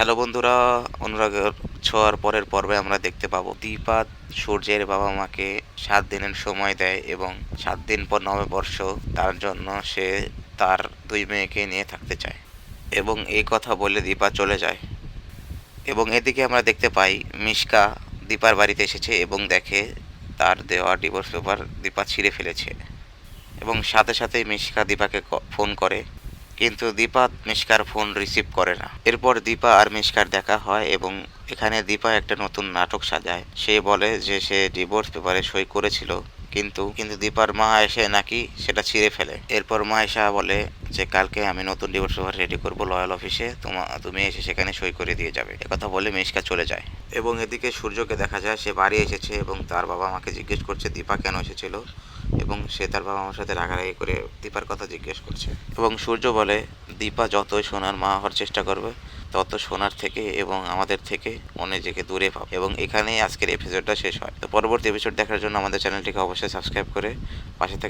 Hello বন্ধুরা, অনুরাগের ছোঁয়ার পরের পর্বে আমরা দেখতে পাবো দীপা সূর্যের বাবা মাকে 7 দিনের সময় দেয় এবং 7 দিন পর নববর্ষ, তার জন্য সে তার 2 মেয়েকে নিয়ে থাকতে চায় এবং এই কথা বলে দীপা চলে যায়। এবং এদিকে আমরা দেখতে পাই মিশকা দীপার বাড়িতে এসেছে এবং দেখে তার দেওয়া ডিভোর্স পেপার দীপা ছিঁড়ে ফেলেছে এবং সাথে সাথেই মিশকা দীপাকে ফোন করে, কিন্তু দীপা মিশকার ফোন রিসিভ করে না। এরপর দীপা আর মিশকার দেখা হয় এবং এখানে দীপা একটা নতুন নাটক সাজায়। সে বলে যে সে ডিভোর্স পেপারে সই করেছিল, কিন্তু কিন্তু দীপার মা এসে নাকি সেটা ছিঁড়ে ফেলে। এরপর মা এসে বলে যে কালকে আমি নতুন ডিভোর্স পেপার রেডি করবো লয়াল অফিসে, তুমি এসে সেখানে সই করে দিয়ে যাবে। একথা বলে মিশকা চলে যায় এবং এদিকে সূর্যকে দেখা যায় সে বাড়ি এসেছে এবং তার বাবা মাকে জিজ্ঞেস করছে দীপা কেন এসেছিল এবং সে তার বাবা মার সাথে রাগারাগি করে দীপার কথা জিজ্ঞেস করছে এবং সূর্য বলে দীপা যতই সোনার মা হওয়ার চেষ্টা করবে তত সোনার থেকে এবং আমাদের থেকে নিজেকে দূরে পাবে। এবং এখানেই আজকের এপিসোডটা শেষ হয়। তো পরবর্তী এপিসোড দেখার জন্য আমাদের চ্যানেলটিকে অবশ্যই সাবস্ক্রাইব করে পাশে থেকে